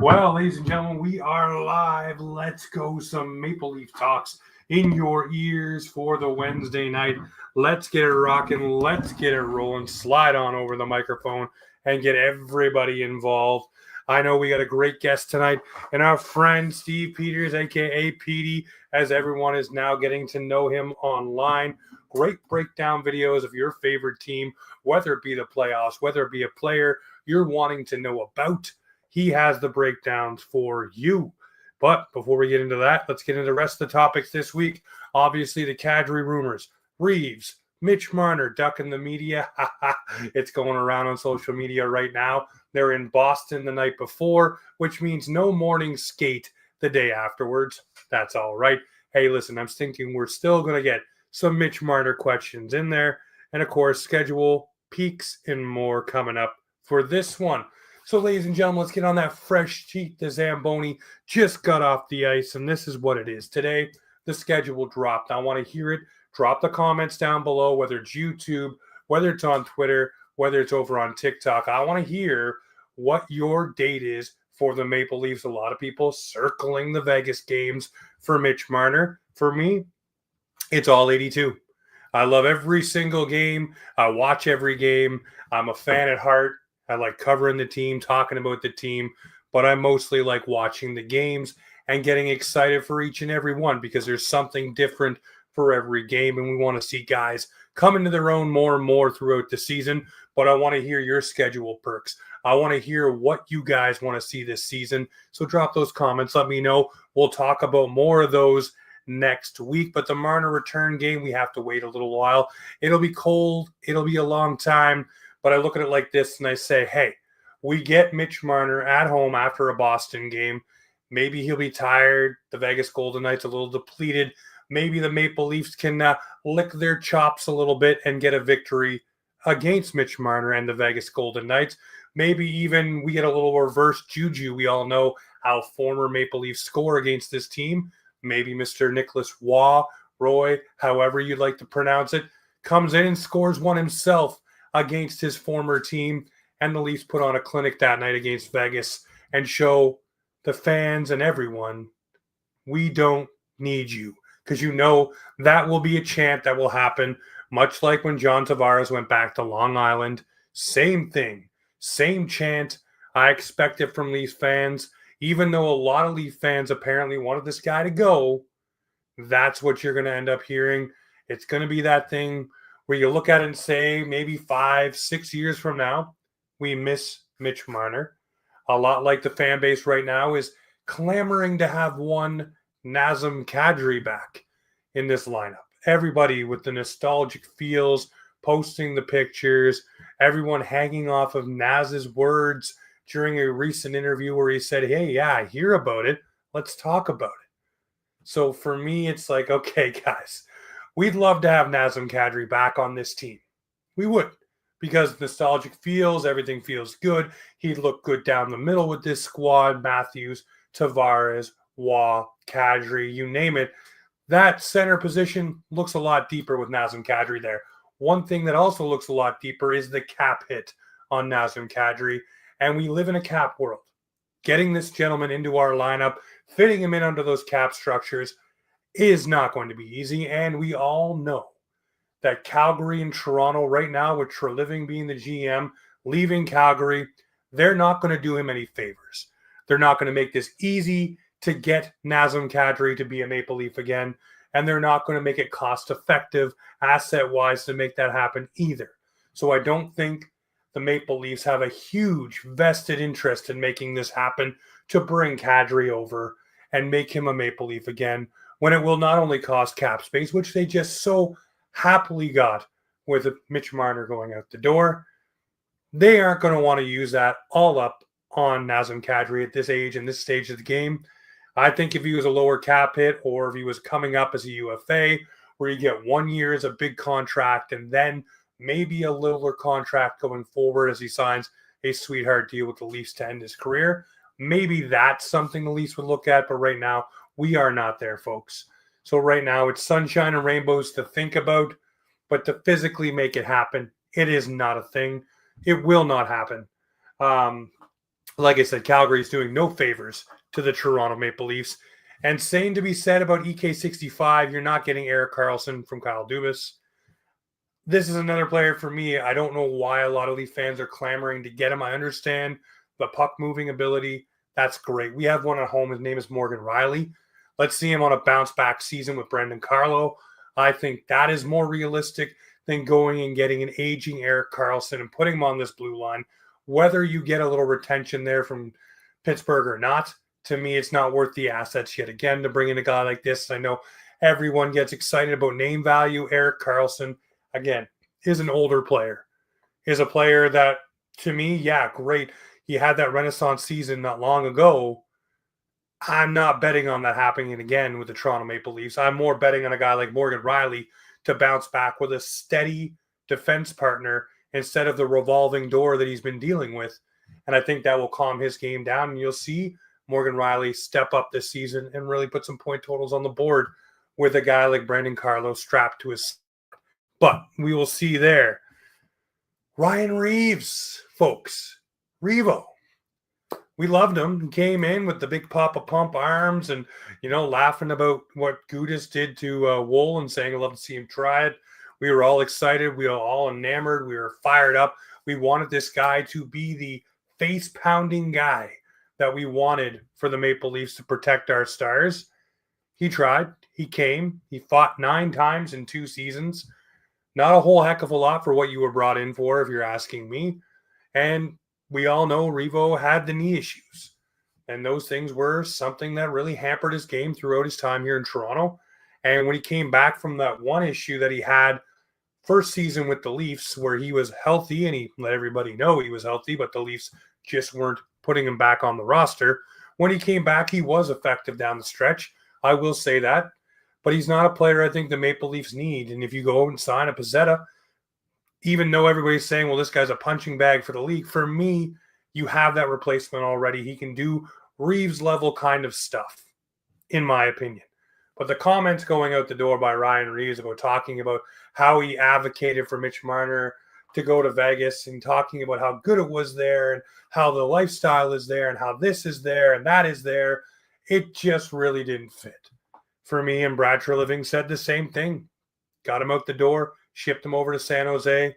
Well, ladies and gentlemen, we are live. Let's go some Maple Leaf talks in your ears for the Wednesday night. Let's get it rocking. Let's get it rolling. Slide on over the microphone and get everybody involved. I know we got a great guest tonight, and our friend Steve Peters, aka Petey, as everyone is now getting to know him online. Great breakdown videos of your favorite team, whether it be the playoffs, whether it be a player you're wanting to know about. He has the breakdowns for you. But before we get into that, let's get into the rest of the topics this week. Obviously, the Kadri rumors. Reeves, Mitch Marner ducking the media. It's going around on social media right now. They're in Boston the night before, which means no morning skate the day afterwards. That's all right. Hey, listen, I'm thinking we're still going to get some Mitch Marner questions in there. And, of course, schedule peaks and more coming up for this one. So, ladies and gentlemen, let's get on that fresh sheet. The Zamboni just got off the ice, and this is what it is. Today, the schedule dropped. I want to hear it. Drop the comments down below, whether it's YouTube, whether it's on Twitter, whether it's over on TikTok. I want to hear what your date is for the Maple Leafs. A lot of people circling the Vegas games for Mitch Marner. For me, it's all 82. I love every single game. I watch every game. I'm a fan at heart. I like covering the team, talking about the team, but I mostly like watching the games and getting excited for each and every one because there's something different for every game, and we want to see guys come into their own more and more throughout the season. But I want to hear your schedule perks. I want to hear what you guys want to see this season. So drop those comments. Let me know. We'll talk about more of those next week. But the Marner return game, we have to wait a little while. It'll be cold. It'll be a long time. But I look at it like this and I say, hey, we get Mitch Marner at home after a Boston game. Maybe he'll be tired. The Vegas Golden Knights a little depleted. Maybe the Maple Leafs can lick their chops a little bit and get a victory against Mitch Marner and the Vegas Golden Knights. Maybe even we get a little reverse juju. We all know how former Maple Leafs score against this team. Maybe Mr. Nicholas Roy, however you'd like to pronounce it, comes in and scores one himself against his former team, and the Leafs put on a clinic that night against Vegas and show the fans and everyone, we don't need you. Because you know that will be a chant that will happen, much like when John Tavares went back to Long Island. Same thing, same chant. I expect it from Leafs fans, even though a lot of Leafs fans apparently wanted this guy to go. That's what you're going to end up hearing. It's going to be that thing where you look at it and say maybe 5-6 years from now, we miss Mitch Marner. A lot like the fan base right now is clamoring to have one Nazem Kadri back in this lineup. Everybody with the nostalgic feels, posting the pictures, everyone hanging off of Naz's words during a recent interview where he said, hey, yeah, I hear about it. Let's talk about it. So for me, it's like, okay, guys, we'd love to have Nazem Kadri back on this team. We would, because nostalgic feels, everything feels good. He'd look good down the middle with this squad, Matthews, Tavares, Waugh, Kadri, you name it. That center position looks a lot deeper with Nazem Kadri there. One thing that also looks a lot deeper is the cap hit on Nazem Kadri, and we live in a cap world. Getting this gentleman into our lineup, fitting him in under those cap structures is not going to be easy, and we all know that Calgary and Toronto right now, with Treliving being the GM, leaving Calgary, they're not going to do him any favors. They're not going to make this easy to get Nazem Kadri to be a Maple Leaf again, and they're not going to make it cost-effective, asset-wise, to make that happen either. So I don't think the Maple Leafs have a huge vested interest in making this happen to bring Kadri over and make him a Maple Leaf again, when it will not only cost cap space, which they just so happily got with Mitch Marner going out the door. They aren't going to want to use that all up on Nazem Kadri at this age and this stage of the game. I think if he was a lower cap hit, or if he was coming up as a UFA, where you get 1 year as a big contract and then maybe a littler contract going forward as he signs a sweetheart deal with the Leafs to end his career, maybe that's something the Leafs would look at. But right now, we are not there, folks. So right now, it's sunshine and rainbows to think about, but to physically make it happen, it is not a thing. It will not happen. Like I said, Calgary's doing no favors to the Toronto Maple Leafs. And same to be said about EK65. You're not getting Erik Karlsson from Kyle Dubas. This is another player for me. I don't know why a lot of Leaf fans are clamoring to get him. I understand the puck moving ability. That's great. We have one at home. His name is Morgan Riley. Let's see him on a bounce back season with Brendan Carlo. I think that is more realistic than going and getting an aging Erik Karlsson and putting him on this blue line. Whether you get a little retention there from Pittsburgh or not, to me, it's not worth the assets yet again to bring in a guy like this. I know everyone gets excited about name value. Erik Karlsson, again, is an older player. Is a player that, to me, yeah, great. He had that renaissance season not long ago. I'm not betting on that happening again with the Toronto Maple Leafs. I'm more betting on a guy like Morgan Riley to bounce back with a steady defense partner instead of the revolving door that he's been dealing with. And I think that will calm his game down. And you'll see Morgan Riley step up this season and really put some point totals on the board with a guy like Brendan Carlo strapped to his side. But we will see there. Ryan Reaves, folks. Reavo. We loved him. He came in with the big Papa Pump arms and, laughing about what Gudas did to Wool and saying, I'd love to see him try it. We were all excited. We were all enamored. We were fired up. We wanted this guy to be the face-pounding guy that we wanted for the Maple Leafs to protect our stars. He tried. He came. He fought 9 times in 2 seasons. Not a whole heck of a lot for what you were brought in for, if you're asking me. And we all know Reavo had the knee issues. And those things were something that really hampered his game throughout his time here in Toronto. And when he came back from that one issue that he had first season with the Leafs, where he was healthy and he let everybody know he was healthy, but the Leafs just weren't putting him back on the roster. When he came back, he was effective down the stretch. I will say that. But he's not a player I think the Maple Leafs need. And if you go and sign a Pizzetta, even though everybody's saying, well, this guy's a punching bag for the league, for me, you have that replacement already. He can do Reeves level kind of stuff, in my opinion. But the comments going out the door by Ryan Reaves about talking about how he advocated for Mitch Marner to go to Vegas and talking about how good it was there and how the lifestyle is there and how this is there and that is there, it just really didn't fit for me. And Brad Treliving said the same thing. Got him out the door, shipped him over to San Jose,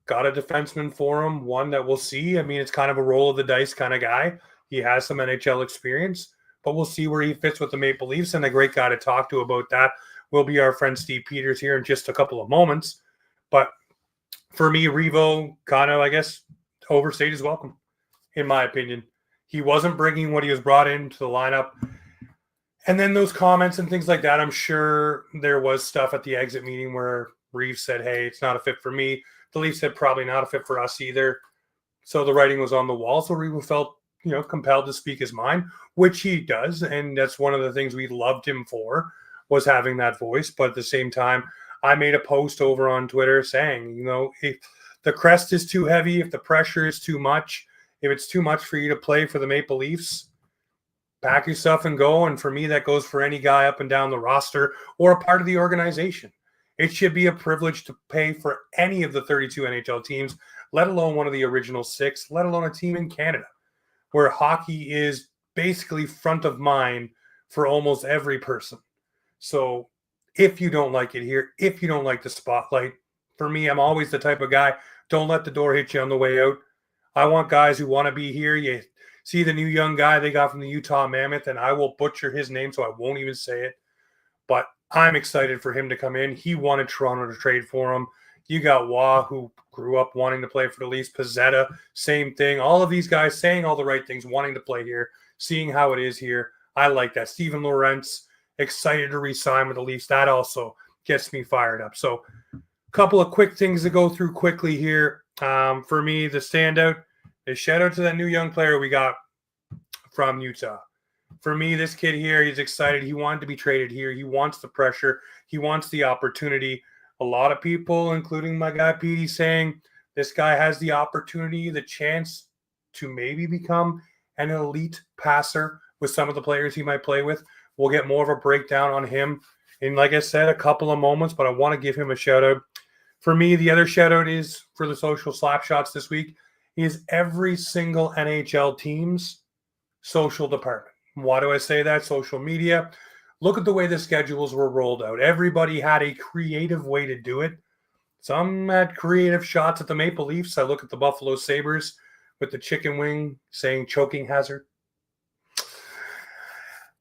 got a defenseman for him, one that we'll see. I mean, it's kind of a roll of the dice kind of guy. He has some NHL experience, but we'll see where he fits with the Maple Leafs. And a great guy to talk to about that will be our friend Steve Peters here in just a couple of moments. But for me, Reavo kind of, I guess, overstayed his welcome, in my opinion. He wasn't bringing what he was brought into the lineup. And then those comments and things like that, I'm sure there was stuff at the exit meeting where Reaves said, hey, it's not a fit for me. The Leafs said probably not a fit for us either. So the writing was on the wall. So Reaves felt, compelled to speak his mind, which he does. And that's one of the things we loved him for, was having that voice. But at the same time, I made a post over on Twitter saying, if the crest is too heavy, if the pressure is too much, if it's too much for you to play for the Maple Leafs, pack yourself and go. And for me, that goes for any guy up and down the roster or a part of the organization. It should be a privilege to pay for any of the 32 NHL teams, let alone one of the original 6, let alone a team in Canada, where hockey is basically front of mind for almost every person. So if you don't like it here, if you don't like the spotlight, for me, I'm always the type of guy, don't let the door hit you on the way out. I want guys who want to be here. You see the new young guy they got from the Utah Mammoth, and I will butcher his name, so I won't even say it. But I'm excited for him to come in. He wanted Toronto to trade for him. You got Wah, who grew up wanting to play for the Leafs. Pizzetta, same thing. All of these guys saying all the right things, wanting to play here, seeing how it is here. I like that. Steven Lorentz, excited to re-sign with the Leafs. That also gets me fired up. So a couple of quick things to go through quickly here. For me, the standout is shout out to that new young player we got from Utah. For me, this kid here, he's excited. He wanted to be traded here. He wants the pressure. He wants the opportunity. A lot of people, including my guy Petey, saying this guy has the opportunity, the chance to maybe become an elite passer with some of the players he might play with. We'll get more of a breakdown on him in, like I said, a couple of moments, but I want to give him a shout out. For me, the other shout out is for the social slap shots this week. is every single NHL team's social department. Why do I say that? Social media. Look at the way the schedules were rolled out. Everybody had a creative way to do it. Some had creative shots at the Maple Leafs. I look at the Buffalo Sabres with the chicken wing saying choking hazard.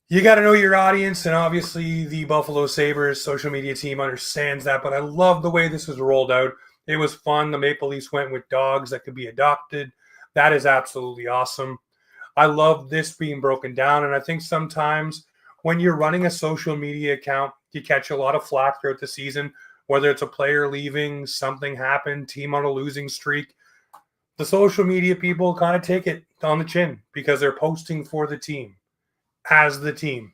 You got to know your audience, and obviously the Buffalo Sabres social media team understands that, but I love the way this was rolled out. It was fun. The Maple Leafs went with dogs that could be adopted. That is absolutely awesome. I love this being broken down, and I think sometimes when you're running a social media account, you catch a lot of flack throughout the season, whether it's a player leaving, something happened, team on a losing streak. The social media people kind of take it on the chin because they're posting for the team as the team.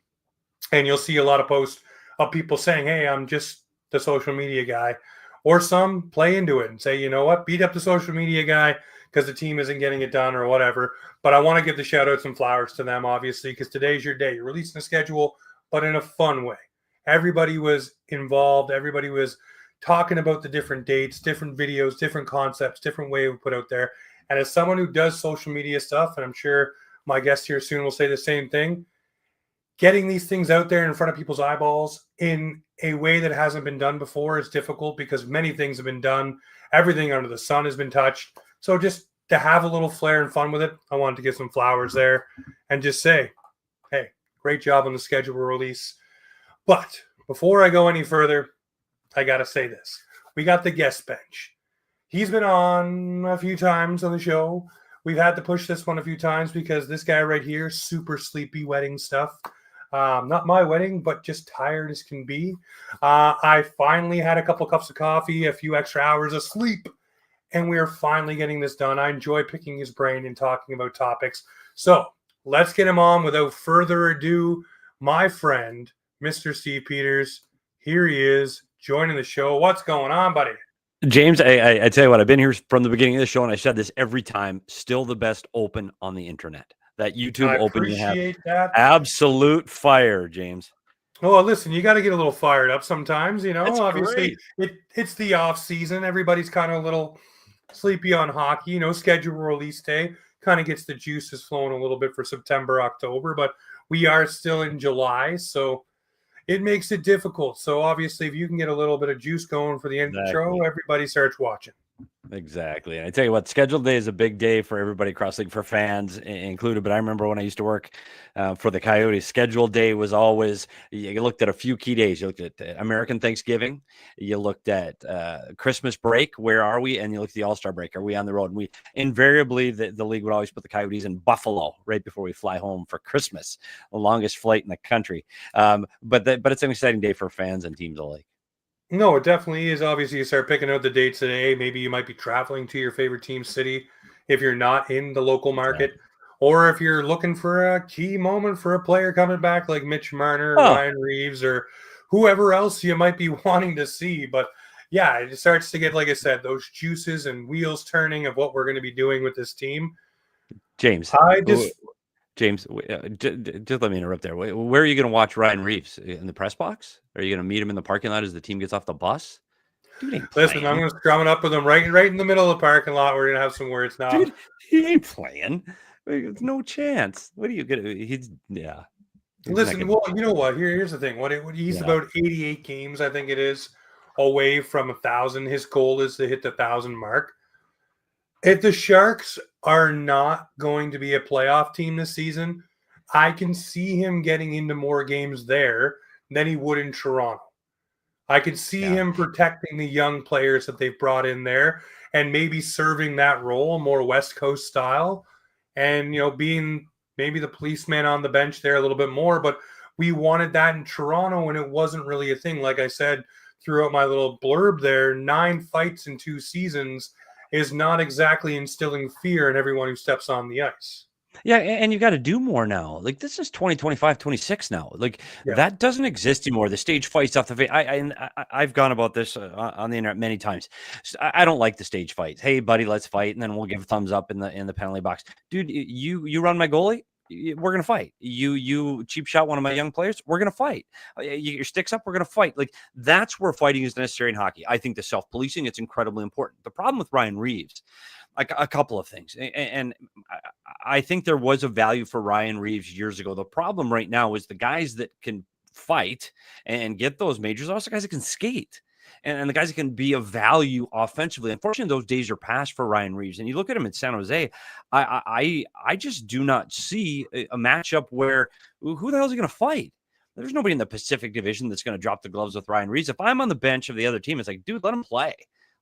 And you'll see a lot of posts of people saying, hey, I'm just the social media guy. Or some play into it and say, you know what, beat up the social media guy because the team isn't getting it done or whatever. But I want to give the shout outs and flowers to them, obviously, because today's your day. You're releasing a schedule, but in a fun way. Everybody was involved. Everybody was talking about the different dates, different videos, different concepts, different way we put out there. And as someone who does social media stuff, and I'm sure my guest here soon will say the same thing, getting these things out there in front of people's eyeballs in a way that hasn't been done before is difficult because many things have been done. Everything under the sun has been touched. So just to have a little flair and fun with it, I wanted to give some flowers there and just say, hey, great job on the schedule release. But before I go any further, I got to say this. We got the guest bench. He's been on a few times on the show. We've had to push this one a few times because this guy right here, super sleepy wedding stuff. Not my wedding, but just tired as can be. I finally had a couple cups of coffee, a few extra hours of sleep, and we're finally getting this done. I enjoy picking his brain and talking about topics. So let's get him on without further ado. My friend, Mr. Steve Peters, here he is joining the show. What's going on, buddy? James, I tell you what, I've been here from the beginning of the show, and I said this every time, still the best open on the internet. That YouTube open you have. That. Absolute fire, James. Oh, listen, you got to get a little fired up sometimes, you know. That's obviously, it's the off season. Everybody's kind of a little sleepy on hockey, you know. Schedule release day kind of gets the juices flowing a little bit for September, October, but we are still in July, so it makes it difficult. So obviously, if you can get a little bit of juice going for the end of the show, everybody starts watching. Exactly. And I tell you what, scheduled day is a big day for everybody across the league, for fans included. But I remember when I used to work for the Coyotes, scheduled day was always, you looked at a few key days. You looked at American Thanksgiving. You looked at Christmas break. Where are we? And you looked at the All-Star break. Are we on the road? And we invariably, the league would always put the Coyotes in Buffalo right before we fly home for Christmas, the longest flight in the country. But it's an exciting day for fans and teams alike. No, it definitely is. Obviously, you start picking out the dates today. Maybe you might be traveling to your favorite team city if you're not in the local market. Yeah. Or if you're looking for a key moment for a player coming back like Mitch Marner, Ryan Reaves, or whoever else you might be wanting to see. But yeah, it starts to get, like I said, those juices and wheels turning of what we're going to be doing with this team. James, just let me interrupt there. Where are you going to watch Ryan Reaves? In the press box? Are you going to meet him in the parking lot as the team gets off the bus? Dude ain't playing. Listen, I'm going to scrum it up with him right in the middle of the parking lot. We're going to have some words now. Dude, he ain't playing. There's no chance. What are you going to? Listen, well, you know what? Here's the thing. He's about 88 games, I think it is, away from 1,000. His goal is to hit the 1,000 mark. If the Sharks are not going to be a playoff team this season, I can see him getting into more games there than he would in Toronto. I could see him protecting the young players that they've brought in there and maybe serving that role more West Coast style and, you know, being maybe the policeman on the bench there a little bit more. But we wanted that in Toronto and it wasn't really a thing. Like I said, throughout my little blurb there, 9 fights in 2 seasons is not exactly instilling fear in everyone who steps on the ice. Yeah, and you got to do more now. Like, this is 2025, 26 now. Like, that doesn't exist anymore. The stage fights off the face. I've gone about this on the internet many times. I don't like the stage fights. Hey, buddy, let's fight, and then we'll give a thumbs up in the penalty box. Dude, you run my goalie, we're gonna fight. You cheap shot one of my young players, we're gonna fight. Your sticks up, we're gonna fight. Like, that's where fighting is necessary in hockey. I think the self-policing, it's incredibly important. The problem with Ryan Reaves Like a couple of things. And I think there was a value for Ryan Reaves years ago. The problem right now is the guys that can fight and get those majors are also guys that can skate. And the guys that can be of value offensively. Unfortunately, those days are past for Ryan Reaves. And you look at him in San Jose, I just do not see a matchup where who the hell is he going to fight? There's nobody in the Pacific Division that's going to drop the gloves with Ryan Reaves. If I'm on the bench of the other team, it's like, dude, let him play.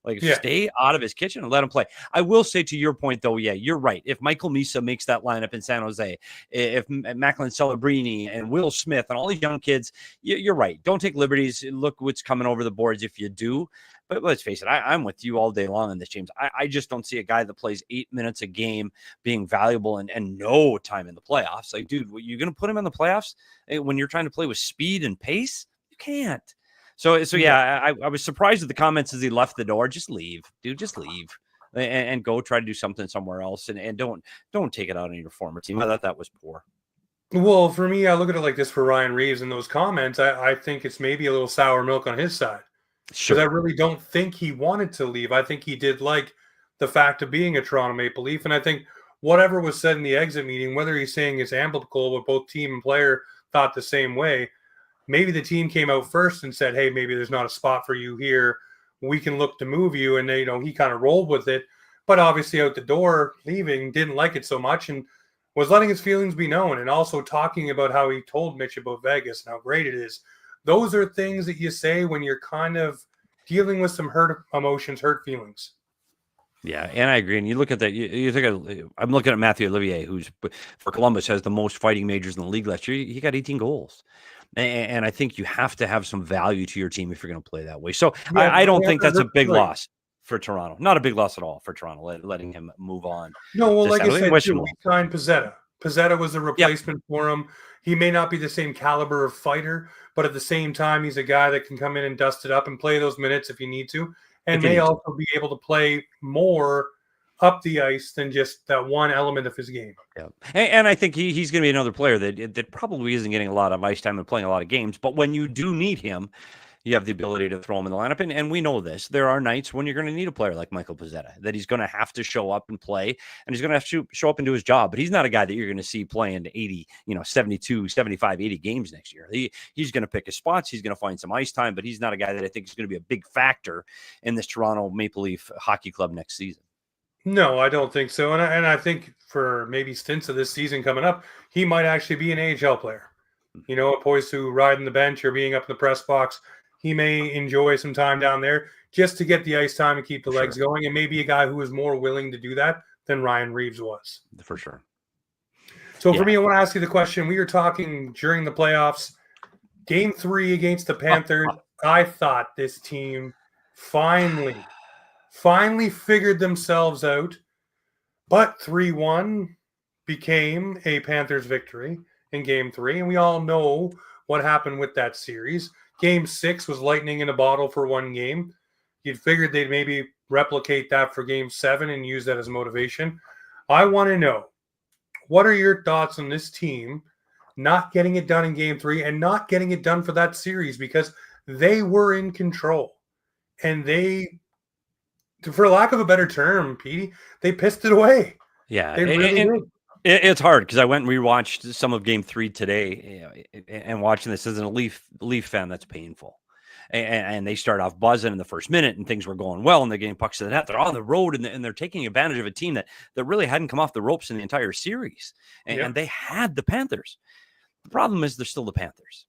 Like, stay out of his kitchen and let him play. I will say to your point, though, yeah, you're right. If Michael Misa makes that lineup in San Jose, if Macklin Celebrini and Will Smith and all these young kids, you're right. Don't take liberties. Look what's coming over the boards if you do. But let's face it, I'm with you all day long in this, James. I just don't see a guy that plays 8 minutes a game being valuable and no time in the playoffs. Like, dude, you're going to put him in the playoffs when you're trying to play with speed and pace? You can't. So yeah, I was surprised at the comments as he left the door. Just leave, dude. Just leave and go try to do something somewhere else. And don't take it out on your former team. I thought that was poor. Well, for me, I look at it like this for Ryan Reaves and those comments. I think it's maybe a little sour milk on his side. Sure. Because I really don't think he wanted to leave. I think he did like the fact of being a Toronto Maple Leaf. And I think whatever was said in the exit meeting, whether he's saying it's amicable, but both team and player thought the same way, maybe the team came out first and said, hey, maybe there's not a spot for you here. We can look to move you. And, he kind of rolled with it. But obviously out the door, leaving, didn't like it so much and was letting his feelings be known. And also talking about how he told Mitch about Vegas and how great it is. Those are things that you say when you're kind of dealing with some hurt emotions, hurt feelings. Yeah, and I agree. And you look at that, you think I'm looking at Matthew Olivier, who's for Columbus has the most fighting majors in the league last year. He got 18 goals. And I think you have to have some value to your team if you're going to play that way. So yeah, I don't think that's a big loss for Toronto. Not a big loss at all for Toronto, letting him move on. No, well, like I said, we signed Pizzetta. Pizzetta was a replacement for him. He may not be the same caliber of fighter, but at the same time, he's a guy that can come in and dust it up and play those minutes if you need to, and may also be able to play more up the ice than just that one element of his game. Yeah, and I think he's going to be another player that probably isn't getting a lot of ice time and playing a lot of games, but when you do need him, you have the ability to throw him in the lineup. And we know this. There are nights when you're going to need a player like Michael Pizzetta, that he's going to have to show up and play, and he's going to have to show up and do his job. But he's not a guy that you're going to see playing 80, 72, 75, 80 games next year. He's going to pick his spots. He's going to find some ice time, but he's not a guy that I think is going to be a big factor in this Toronto Maple Leaf hockey club next season. No, I don't think so. And I think for maybe stints of this season coming up, he might actually be an AHL player. Opposed to riding the bench or being up in the press box. He may enjoy some time down there just to get the ice time and keep the legs going. And maybe a guy who is more willing to do that than Ryan Reaves was. For sure. So for me, I want to ask you the question. We were talking during the playoffs, Game 3 against the Panthers. I thought this team finally figured themselves out. But 3-1 became a Panthers victory in Game 3. And we all know what happened with that series. Game 6 was lightning in a bottle for one game. You'd figured they'd maybe replicate that for Game 7 and use that as motivation. I want to know, what are your thoughts on this team not getting it done in Game 3 and not getting it done for that series? Because they were in control. And they, for lack of a better term, Petey, they pissed it away. Yeah. They really did. It's hard because I went and rewatched some of Game 3 today, and watching this as a Leaf fan, that's painful. And they start off buzzing in the first minute, and things were going well, and they're getting pucks to the net. They're on the road, and they're taking advantage of a team that really hadn't come off the ropes in the entire series. And they had the Panthers. The problem is they're still the Panthers.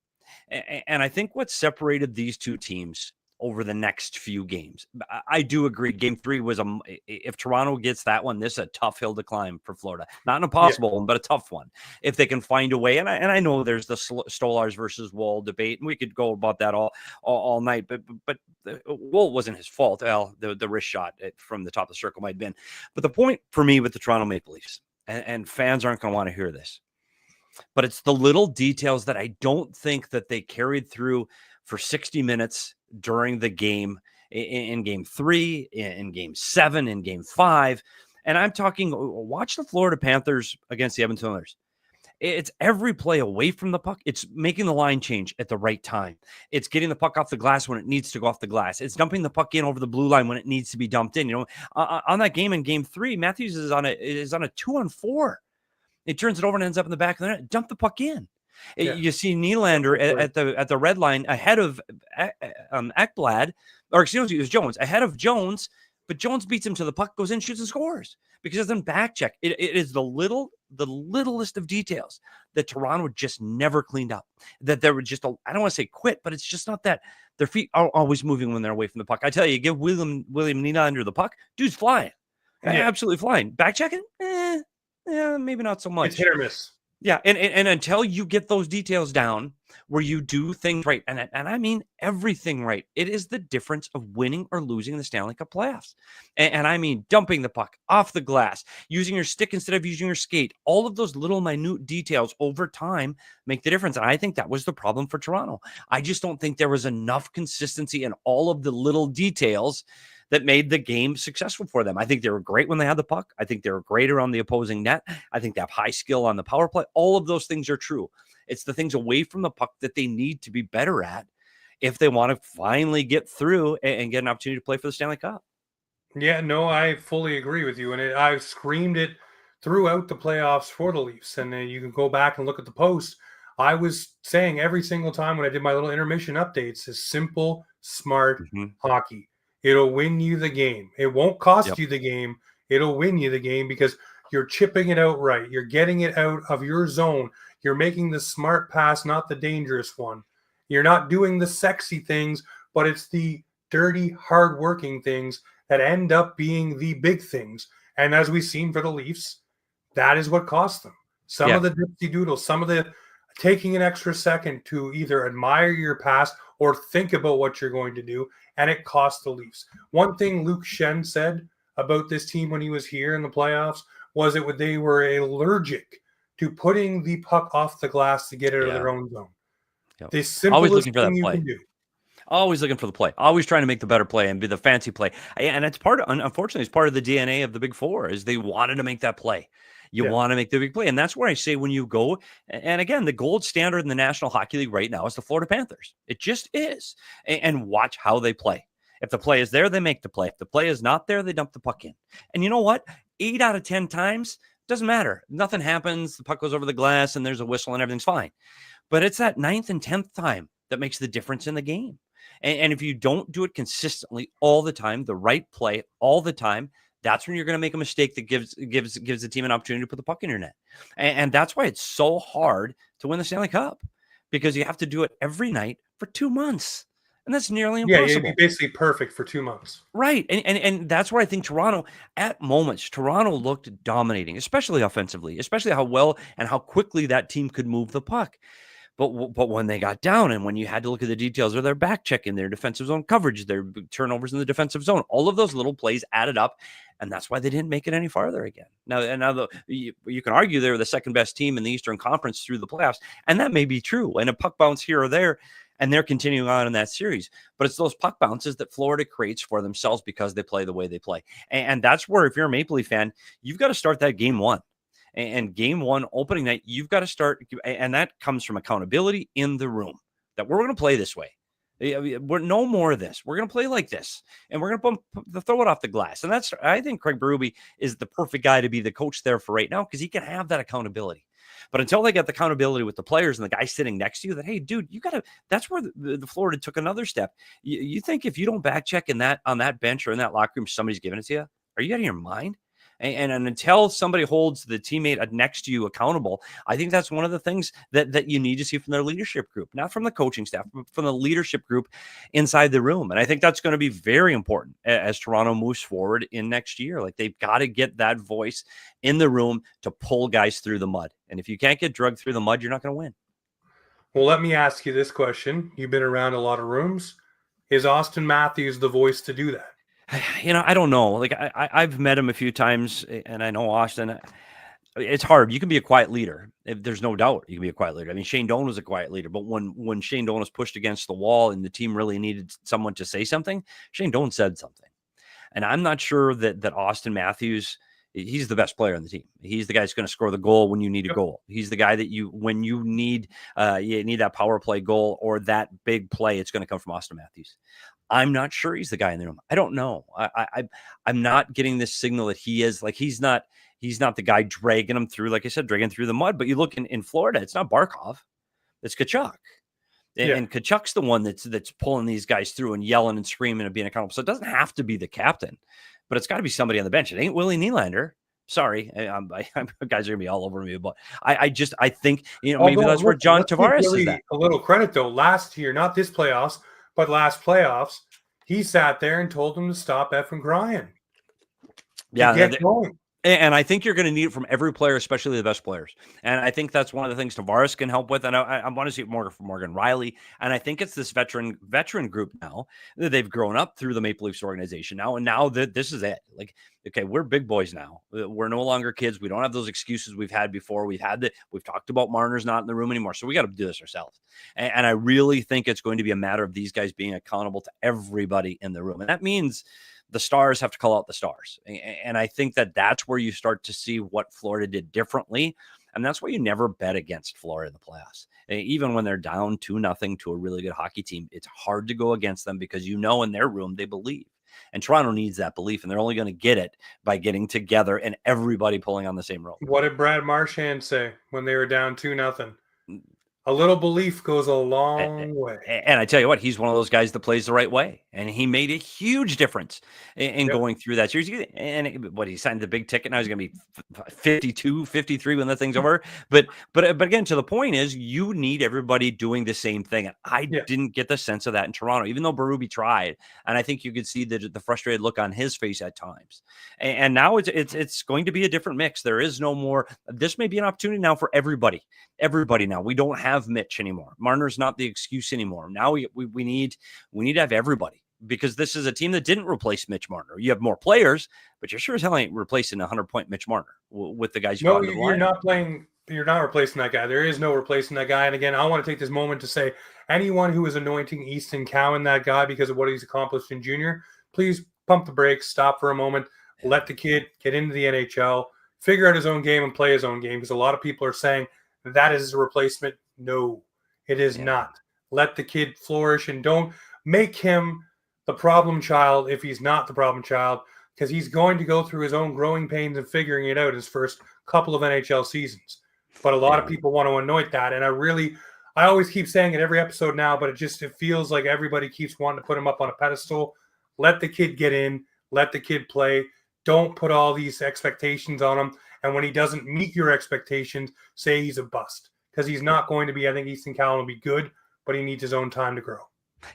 And I think what separated these two teams over the next few games, I do agree. Game 3 was if Toronto gets that one, this is a tough hill to climb for Florida. Not an impossible one, but a tough one. If they can find a way, and I know there's the Stolars versus Woll debate, and we could go about that all night. But Woll wasn't his fault. Well, the wrist shot from the top of the circle might have been. But the point for me with the Toronto Maple Leafs, and fans aren't going to want to hear this, but it's the little details that I don't think that they carried through for 60 minutes during the game, in Game 3, in Game 7, in Game 5. And I'm talking, watch the Florida Panthers against the Edmonton Oilers. It's every play away from the puck. It's making the line change at the right time. It's getting the puck off the glass when it needs to go off the glass. It's dumping the puck in over the blue line when it needs to be dumped in. On that game in Game 3, Matthews is on a 2-on-4. It turns it over and ends up in the back of the net. Dump the puck in. Yeah. You see Nylander at the red line ahead of Ekblad, or excuse me, it was Jones, ahead of Jones, but Jones beats him to the puck, goes in, shoots, and scores because it doesn't back check. It is the littlest of details that Toronto just never cleaned up. That there were just, I don't want to say quit, but it's just not that their feet are always moving when they're away from the puck. I tell you, give William Nylander the puck, dude's flying. Yeah. Absolutely flying. Back checking? Yeah, maybe not so much. It's hit or miss. Yeah, and until you get those details down where you do things right, and I mean everything right, it is the difference of winning or losing the Stanley Cup playoffs. And I mean dumping the puck off the glass, using your stick instead of using your skate. All of those little minute details over time make the difference. And I think that was the problem for Toronto. I just don't think there was enough consistency in all of the little details that made the game successful for them. I think they were great when they had the puck. I think they were great around the opposing net. I think they have high skill on the power play. All of those things are true. It's the things away from the puck that they need to be better at if they want to finally get through and get an opportunity to play for the Stanley Cup. Yeah, no, I fully agree with you. And I've screamed it throughout the playoffs for the Leafs. And you can go back and look at the post. I was saying every single time when I did my little intermission updates is simple, smart hockey. It'll win you the game. It won't cost you the game. It'll win you the game because you're chipping it out right. You're getting it out of your zone. You're making the smart pass, not the dangerous one. You're not doing the sexy things, but it's the dirty, hard-working things that end up being the big things. And as we've seen for the Leafs, that is what cost them. Some of the dipsy doodles, some of the taking an extra second to either admire your pass or think about what you're going to do, and it cost the Leafs. One thing Luke Shen said about this team when he was here in the playoffs was they were allergic to putting the puck off the glass to get it out of their own zone. The simplest thing you can do. Always looking for the play. Always trying to make the better play and be the fancy play. And it's unfortunately, it's part of the DNA of the Big Four is they wanted to make that play. You want to make the big play. And that's where I say when you go, and again, the gold standard in the National Hockey League right now is the Florida Panthers. It just is. And watch how they play. If the play is there, they make the play. If the play is not there, they dump the puck in. And you know what? 8 out of 10 times, doesn't matter. Nothing happens. The puck goes over the glass and there's a whistle and everything's fine. But it's that 9th and 10th time that makes the difference in the game. And if you don't do it consistently all the time, the right play all the time, that's when you're going to make a mistake that gives the team an opportunity to put the puck in your net. And that's why it's so hard to win the Stanley Cup, because you have to do it every night for 2 months. And that's nearly impossible. Yeah, you'd be basically perfect for 2 months. Right. And that's where I think Toronto, at moments, Toronto looked dominating, especially offensively, especially how well and how quickly that team could move the puck. But when they got down and when you had to look at the details of their back check in their defensive zone coverage, their turnovers in the defensive zone, all of those little plays added up. And that's why they didn't make it any farther again. Now you can argue they were the second best team in the Eastern Conference through the playoffs. And that may be true. And a puck bounce here or there, and they're continuing on in that series. But it's those puck bounces that Florida creates for themselves because they play the way they play. And that's where, if you're a Maple Leaf fan, you've got to start that game one. And game one, opening night, you've got to start. And that comes from accountability in the room, that we're going to play this way. We're no more of this. We're going to play like this. And we're going to throw it off the glass. And I think Craig Berube is the perfect guy to be the coach there for right now, because he can have that accountability. But until they get the accountability with the players and the guy sitting next to you, that, hey, dude, you got to, that's where the Florida took another step. You think if you don't back check on that bench or in that locker room, somebody's giving it to you? Are you out of your mind? And until somebody holds the teammate next to you accountable, I think that's one of the things that you need to see from their leadership group, not from the coaching staff, but from the leadership group inside the room. And I think that's going to be very important as Toronto moves forward in next year. Like, they've got to get that voice in the room to pull guys through the mud. And if you can't get drugged through the mud, you're not going to win. Well, let me ask you this question. You've been around a lot of rooms. Is Auston Matthews the voice to do that? I don't know. Like, I've met him a few times, and I know Auston. It's hard. You can be a quiet leader. There's no doubt you can be a quiet leader. I mean, Shane Doan was a quiet leader, but when Shane Doan was pushed against the wall and the team really needed someone to say something, Shane Doan said something. And I'm not sure that Auston Matthews He's the best player on the team. He's the guy that's going to score the goal when you need a goal. He's the guy that when you need that power play goal or that big play, it's going to come from Austin Matthews. I'm not sure he's the guy in the room. I don't know. I'm not getting this signal that he is like, he's not the guy dragging him through, like I said, dragging through the mud. But you look in Florida, it's not Barkov, it's Kachuk. And Kachuk's the one that's pulling these guys through and yelling and screaming and being accountable. So it doesn't have to be the captain, but it's got to be somebody on the bench. It ain't Willie Nylander. Sorry, I'm guys are gonna be all over me, but I think maybe that's where John Tavares is. That a little credit though. Last year, not this playoffs, but last playoffs, he sat there and told them to stop effing crying. Get going. And I think you're going to need it from every player, especially the best players. And I think that's one of the things Tavares can help with. And I want to see it more from Morgan Riley. And I think it's this veteran group now that they've grown up through the Maple Leafs organization now. And now that this is it. Like, okay, we're big boys now. We're no longer kids. We don't have those excuses we've had before. We've talked about Marner's not in the room anymore. So we got to do this ourselves. And I really think it's going to be a matter of these guys being accountable to everybody in the room. And that means the stars have to call out the stars. And I think that's where you start to see what Florida did differently. And that's why you never bet against Florida in the playoffs. Even when they're down 2-0 to a really good hockey team, it's hard to go against them because in their room they believe. And Toronto needs that belief, and they're only going to get it by getting together and everybody pulling on the same rope. What did Brad Marchand say when they were down 2-0? A little belief goes a long way. And I tell you what, he's one of those guys that plays the right way. And he made a huge difference in going through that series. And he signed the big ticket. Now he's going to be 52, 53 when that thing's over. But again, to the point is you need everybody doing the same thing. And I didn't get the sense of that in Toronto, even though Berube tried. And I think you could see the frustrated look on his face at times. And now it's going to be a different mix. There is no more. This may be an opportunity now for everybody. Everybody now. We don't have Mitch anymore. Marner's not the excuse anymore. Now we need to have everybody, because this is a team that didn't replace Mitch Marner. You have more players, but you're sure as hell ain't replacing 100-point Mitch Marner with the guys. You're not replacing that guy. There is no replacing that guy. And again, I want to take this moment to say, anyone who is anointing Easton Cowan that guy because of what he's accomplished in junior, please pump the brakes, stop for a moment, let the kid get into the NHL, figure out his own game and play his own game, because a lot of people are saying that is a replacement. No, it is not. Let the kid flourish and don't make him the problem child if he's not the problem child, because he's going to go through his own growing pains and figuring it out his first couple of NHL seasons. But a lot of people want to anoint that. And I always keep saying it every episode now, but it feels like everybody keeps wanting to put him up on a pedestal. Let the kid get in. Let the kid play. Don't put all these expectations on him. And when he doesn't meet your expectations, say he's a bust. Because he's not going to be. I think Easton Cowan will be good, but he needs his own time to grow.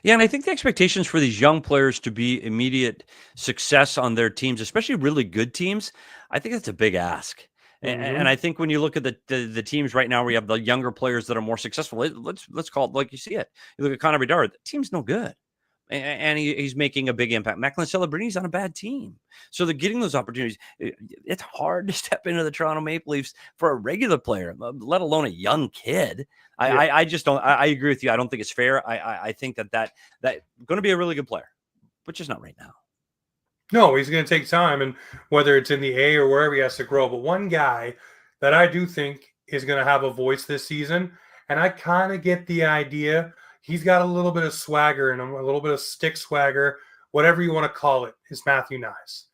Yeah, and I think the expectations for these young players to be immediate success on their teams, especially really good teams, I think that's a big ask. And I think when you look at the teams right now where you have the younger players that are more successful, let's call it like you see it. You look at Connor Bedard, the team's no good. And he's making a big impact. Macklin Celebrini's on a bad team. So they're getting those opportunities. It's hard to step into the Toronto Maple Leafs for a regular player, let alone a young kid. I just don't. I agree with you. I don't think it's fair. I think that going to be a really good player, but just not right now. No, he's going to take time, and whether it's in the A or wherever he has to grow. But one guy that I do think is going to have a voice this season, and I kind of get the idea. He's got a little bit of swagger and a little bit of stick swagger, whatever you want to call it, is Matthew Knies.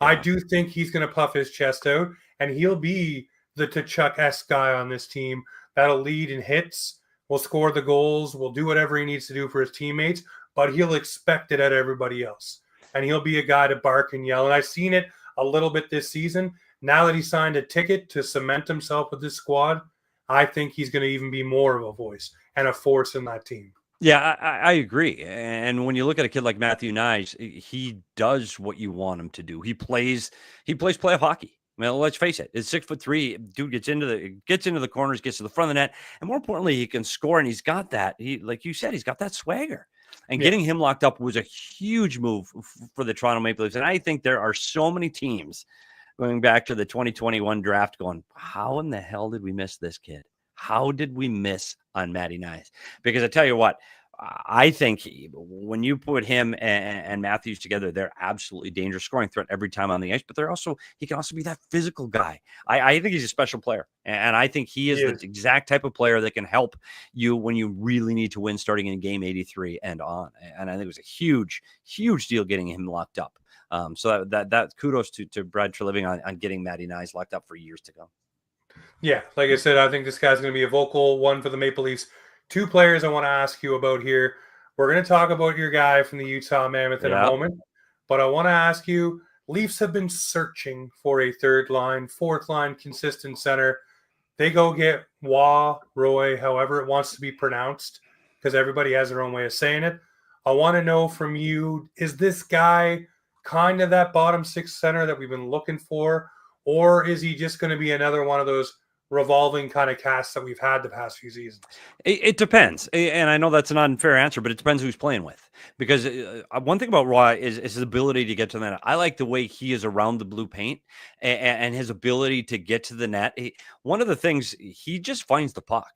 Yeah. I do think he's going to puff his chest out, and he'll be the Tkachuk-esque guy on this team that'll lead in hits, will score the goals, will do whatever he needs to do for his teammates, but he'll expect it at everybody else. And he'll be a guy to bark and yell. And I've seen it a little bit this season. Now that he signed a ticket to cement himself with this squad, I think he's going to even be more of a voice and a force in that team. Yeah, I agree. And when you look at a kid like Matthew Knies, he does what you want him to do. He plays playoff hockey. Well, let's face it. It's 6'3". Dude gets into the corners, gets to the front of the net, and more importantly, he can score. And he's got that. Like you said, he's got that swagger. And getting him locked up was a huge move for the Toronto Maple Leafs. And I think there are so many teams going back to the 2021 draft going, how in the hell did we miss this kid? How did we miss on Matty Knies? Because I tell you what, I think when you put him and Matthews together, they're absolutely dangerous, scoring threat every time on the ice. But he can also be that physical guy. I think he's a special player, and I think he is the exact type of player that can help you when you really need to win, starting in game 83 and on. And I think it was a huge, huge deal getting him locked up. So that kudos to Brad Treliving on getting Matty Nyes locked up for years to come. Yeah, like I said, I think this guy's going to be a vocal one for the Maple Leafs. Two players I want to ask you about here. We're going to talk about your guy from the Utah Mammoth in a moment, but I want to ask you, Leafs have been searching for a third line, fourth line, consistent center. They go get Roy, however it wants to be pronounced, because everybody has their own way of saying it. I want to know from you, is this guy kind of that bottom six center that we've been looking for, or is he just going to be another one of those revolving kind of casts that we've had the past few seasons? It depends. And I know that's an unfair answer, but it depends who's playing with. Because one thing about Roy is his ability to get to the net. I like the way he is around the blue paint and his ability to get to the net. One of the things, he just finds the puck.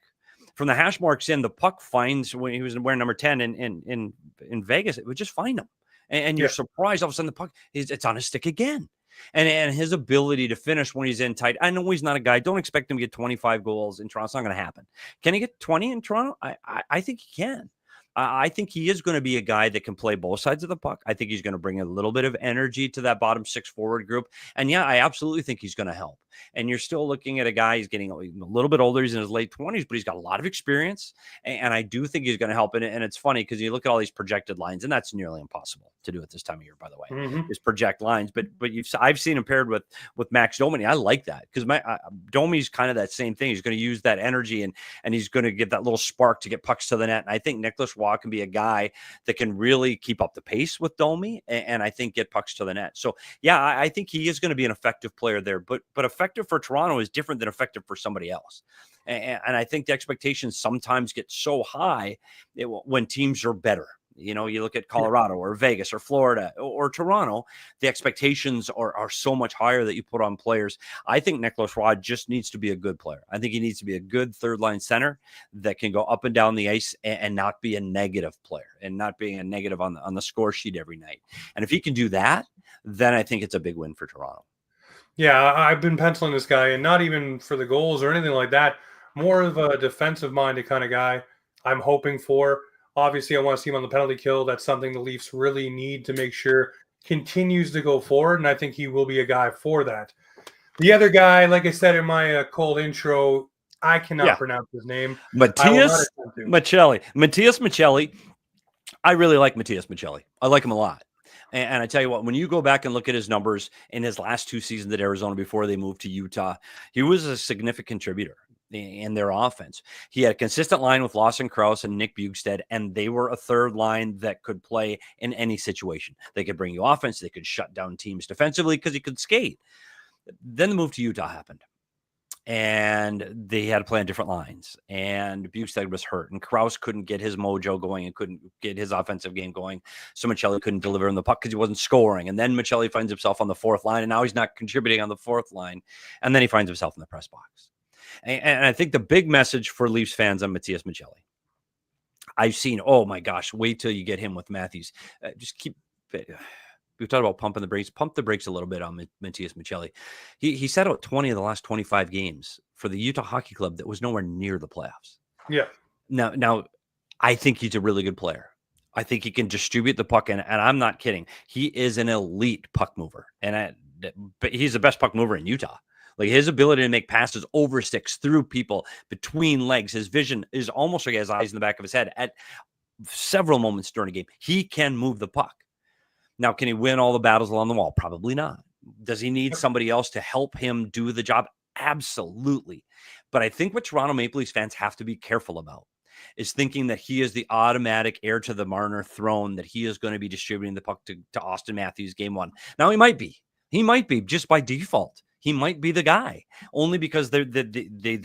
From the hash marks in, the puck finds, when he was wearing number 10 in Vegas, it would just find him. And you're surprised all of a sudden the puck, it's on his stick again. And his ability to finish when he's in tight. I know he's not a guy. Don't expect him to get 25 goals in Toronto. It's not going to happen. Can he get 20 in Toronto? I think he can. I think he is going to be a guy that can play both sides of the puck. I think he's going to bring a little bit of energy to that bottom six forward group. And yeah, I absolutely think he's going to help. And you're still looking at a guy, he's getting a little bit older. He's in his late 20s, but he's got a lot of experience. And I do think he's going to help. And it's funny because you look at all these projected lines, and that's nearly impossible to do at this time of year, by the way, is project lines. But I've seen him paired with Max Domi. I like that because Domi's kind of that same thing. He's going to use that energy and he's going to give that little spark to get pucks to the net. And I think Nicholas Roy can be a guy that can really keep up the pace with Domi and I think get pucks to the net. So yeah, I think he is going to be an effective player there, but effective for Toronto is different than effective for somebody else. And I think the expectations sometimes get so high when teams are better. You know, you look at Colorado or Vegas or Florida or Toronto, the expectations are so much higher that you put on players. I think Nicholas Roy just needs to be a good player. I think he needs to be a good third line center that can go up and down the ice and not be a negative player and not being a negative on the score sheet every night. And if he can do that, then I think it's a big win for Toronto. Yeah, I've been penciling this guy, and not even for the goals or anything like that. More of a defensive-minded kind of guy I'm hoping for. Obviously, I want to see him on the penalty kill. That's something the Leafs really need to make sure continues to go forward, and I think he will be a guy for that. The other guy, like I said in my cold intro, I cannot pronounce his name. Matias Maccelli. I really like Matias Maccelli. I like him a lot. And I tell you what, when you go back and look at his numbers in his last two seasons at Arizona before they moved to Utah, he was a significant contributor in their offense. He had a consistent line with Lawson Krause and Nick Bjugstad, and they were a third line that could play in any situation. They could bring you offense. They could shut down teams defensively because he could skate. Then the move to Utah happened. And they had to play on different lines. And Bjugstad was hurt. And Krause couldn't get his mojo going and couldn't get his offensive game going. So Maccelli couldn't deliver in the puck because he wasn't scoring. And then Maccelli finds himself on the fourth line. And now he's not contributing on the fourth line. And then he finds himself in the press box. And I think the big message for Leafs fans on Matias Maccelli, I've seen, oh my gosh, wait till you get him with Matthews. Just keep... We talked about pumping the brakes. Pump the brakes a little bit on Matias Maccelli. He sat out 20 of the last 25 games for the Utah Hockey Club that was nowhere near the playoffs. Yeah. Now, I think he's a really good player. I think he can distribute the puck, and I'm not kidding. He is an elite puck mover, but he's the best puck mover in Utah. Like his ability to make passes over sticks, through people, between legs. His vision is almost like he has eyes in the back of his head at several moments during a game. He can move the puck. Now, can he win all the battles along the wall? Probably not. Does he need somebody else to help him do the job? Absolutely. But I think what Toronto Maple Leafs fans have to be careful about is thinking that he is the automatic heir to the Marner throne, that he is going to be distributing the puck to Austin Matthews game one. Now, he might be. He might be just by default. He might be the guy only because they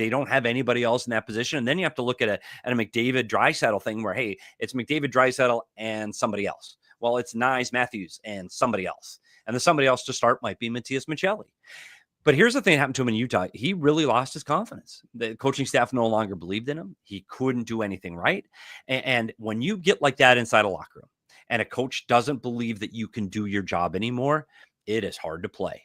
don't have anybody else in that position. And then you have to look at a McDavid Draisaitl thing where, hey, it's McDavid Draisaitl and somebody else. Well, it's Nyes Matthews and somebody else. And the somebody else to start might be Matias Maccelli. But here's the thing that happened to him in Utah. He really lost his confidence. The coaching staff no longer believed in him. He couldn't do anything right. And when you get like that inside a locker room and a coach doesn't believe that you can do your job anymore, it is hard to play.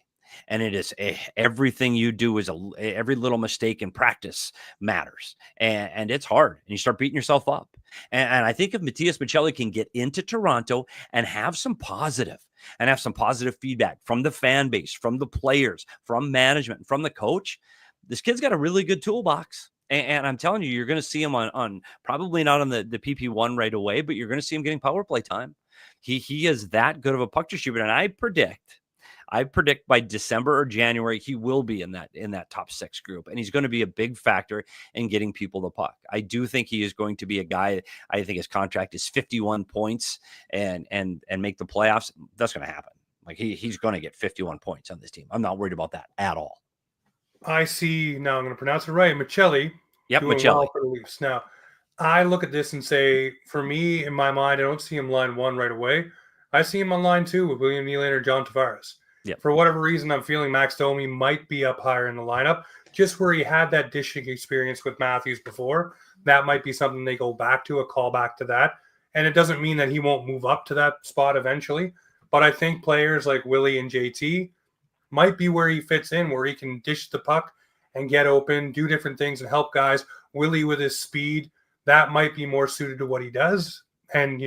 And it is everything you do is every little mistake in practice matters. And it's hard. And you start beating yourself up. And I think if Matias Maccelli can get into Toronto and have some positive feedback from the fan base, from the players, from management, from the coach, this kid's got a really good toolbox. And I'm telling you, you're going to see him on probably not on the PP1 right away, but you're going to see him getting power play time. He is that good of a puck distributor. And I predict by December or January, he will be in that top 6 group. And he's going to be a big factor in getting people the puck. I do think he is going to be a guy. I think his contract is 51 points and make the playoffs. That's going to happen. Like he's going to get 51 points on this team. I'm not worried about that at all. I see. Now I'm going to pronounce it right. Maccelli. Yep, doing Maccelli. well for the Leafs. Now, I look at this and say, for me, in my mind, I don't see him line 1 right away. I see him on line 2 with William Nylander, John Tavares. Yep. For whatever reason, I'm feeling Max Domi might be up higher in the lineup, just where he had that dishing experience with Matthews before. That might be something they go back to, a callback to that. And it doesn't mean that he won't move up to that spot eventually. But I think players like Willie and JT might be where he fits in, where he can dish the puck and get open, do different things and help guys. Willie with his speed, that might be more suited to what he does. And,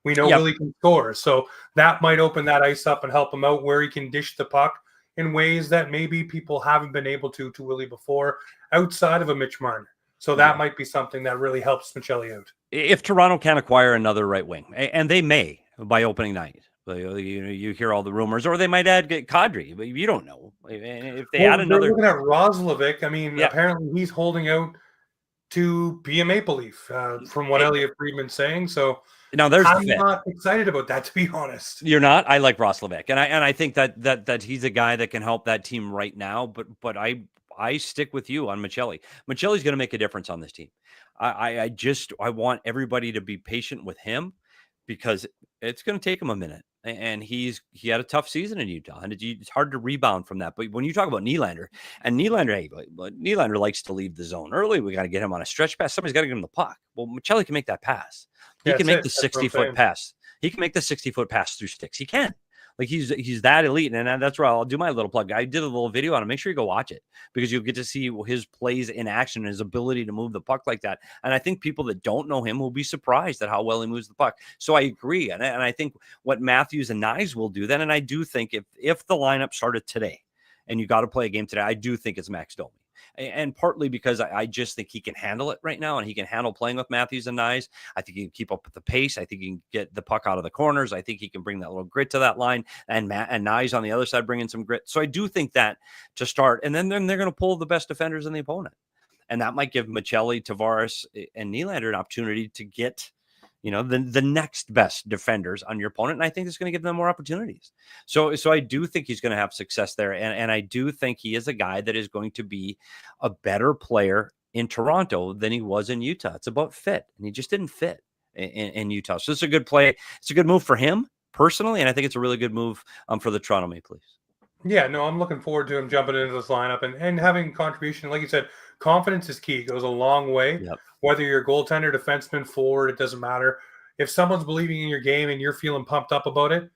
we know Willie can score. So that might open that ice up and help him out where he can dish the puck in ways that maybe people haven't been able to Willie before outside of a Mitch Marner. So that might be something that really helps Maccelli out. If Toronto can acquire another right wing, and they may by opening night, you hear all the rumors, or they might add Kadri, but you don't know. If they add another. Looking at Roslovic, I mean, apparently he's holding out to be a Maple Leaf, from what Elliot Friedman's saying. So now I'm not excited about that, to be honest. You're not? I like Roslovic, and I think that he's a guy that can help that team right now. But I stick with you on Maccelli. Maccelli's going to make a difference on this team. I want everybody to be patient with him because it's going to take him a minute. And he had a tough season in Utah, and it's hard to rebound from that. But when you talk about Nylander, Nylander likes to leave the zone early. We got to get him on a stretch pass. Somebody's got to get him the puck. Well, Maccelli can make that pass. He can make the 60-foot pass. He can make the 60-foot pass through sticks. He can. Like he's that elite, and that's where I'll do my little plug. I did a little video on him. Make sure you go watch it because you'll get to see his plays in action and his ability to move the puck like that. And I think people that don't know him will be surprised at how well he moves the puck. So I agree, and I think what Matthews and Nyes will do then, and I do think if the lineup started today, and you got to play a game today, I do think it's Max Domi. And partly because I just think he can handle it right now, and he can handle playing with Matthews and Nyes. I think he can keep up with the pace. I think he can get the puck out of the corners. I think he can bring that little grit to that line, and Nyes on the other side bringing some grit. So I do think that to start, and then they're going to pull the best defenders in the opponent, and that might give Maccelli, Tavares, and Nylander an opportunity to get the next best defenders on your opponent. And I think it's going to give them more opportunities. So I do think he's going to have success there. And I do think he is a guy that is going to be a better player in Toronto than he was in Utah. It's about fit. And he just didn't fit in Utah. So it's a good play. It's a good move for him personally. And I think it's a really good move for the Toronto Maple Leafs. Yeah, no, I'm looking forward to him jumping into this lineup and having contribution. Like you said, confidence is key. It goes a long way. Yep. Whether you're a goaltender, defenseman, forward, it doesn't matter. If someone's believing in your game and you're feeling pumped up about it,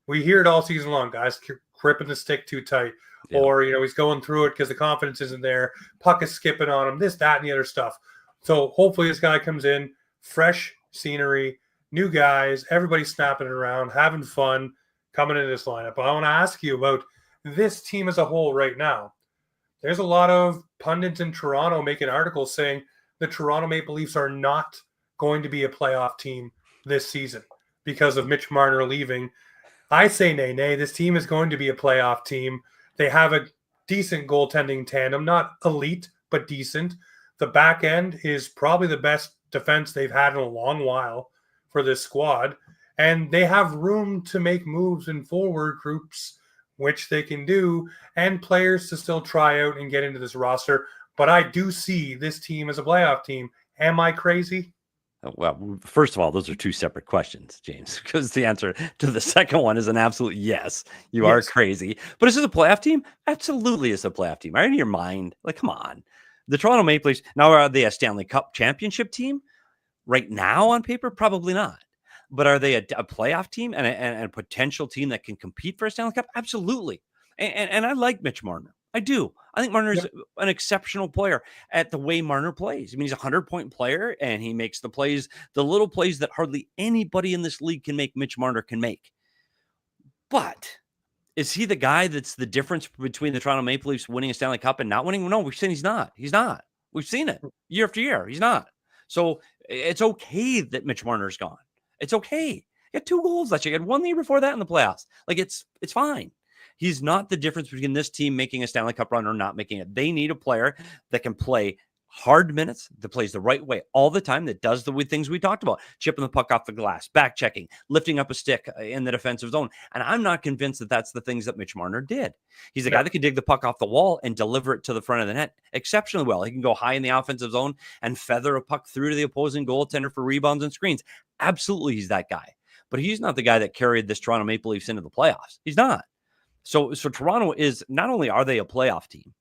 we hear it all season long, guys. Gripping the stick too tight. Yeah. Or, he's going through it because the confidence isn't there. Puck is skipping on him, this, that, and the other stuff. So hopefully this guy comes in, fresh scenery, new guys, everybody snapping it around, having fun, coming into this lineup. I want to ask you about this team as a whole right now. There's a lot of pundits in Toronto making articles saying the Toronto Maple Leafs are not going to be a playoff team this season because of Mitch Marner leaving. I say nay. This team is going to be a playoff team. They have a decent goaltending tandem, not elite, but decent. The back end is probably the best defense they've had in a long while for this squad. And they have room to make moves in forward groups, which they can do, and players to still try out and get into this roster. But I do see this team as a playoff team. Am I crazy? Well, first of all, those are two separate questions, James, because the answer to the second one is an absolute yes. You are Yes. crazy. But is it a playoff team? Absolutely, it's a playoff team. Are you in your mind? Like, come on. The Toronto Maple Leafs, now are they a Stanley Cup championship team? Right now on paper, probably not. But are they a playoff team and a potential team that can compete for a Stanley Cup? Absolutely. And I like Mitch Marner. I do. I think Marner's an exceptional player at the way Marner plays. I mean, he's a 100-point player, and he makes the plays, the little plays that hardly anybody in this league can make, Mitch Marner can make. But is he the guy that's the difference between the Toronto Maple Leafs winning a Stanley Cup and not winning? No, we've seen he's not. He's not. We've seen it year after year. He's not. So it's okay that Mitch Marner's gone. It's okay. He had 2 goals last year. He had 1 the year before that in the playoffs. Like, it's fine. He's not the difference between this team making a Stanley Cup run or not making it. They need a player that can play hard minutes, that plays the right way all the time, that does the things we talked about, chipping the puck off the glass, back checking, lifting up a stick in the defensive zone. And I'm not convinced that that's the things that Mitch Marner did. He's a guy that can dig the puck off the wall and deliver it to the front of the net exceptionally well. He can go high in the offensive zone and feather a puck through to the opposing goaltender for rebounds and screens. Absolutely, he's that guy. But he's not the guy that carried this Toronto Maple Leafs into the playoffs. He's not. So Toronto is, not only are they a playoff team,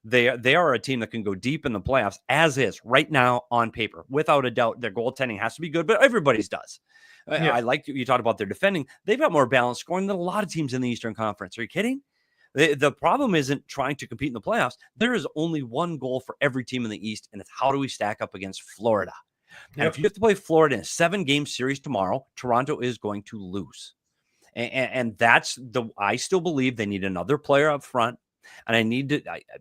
they are a team that can go deep in the playoffs as is right now on paper. Without a doubt, their goaltending has to be good, but everybody's does. Yeah. I like you talked about their defending. They've got more balanced scoring than a lot of teams in the Eastern Conference. Are you kidding? The problem isn't trying to compete in the playoffs. There is only one goal for every team in the East, and it's how do we stack up against Florida? And if you have to play Florida in a 7-game series tomorrow, Toronto is going to lose. And that's I still believe they need another player up front. And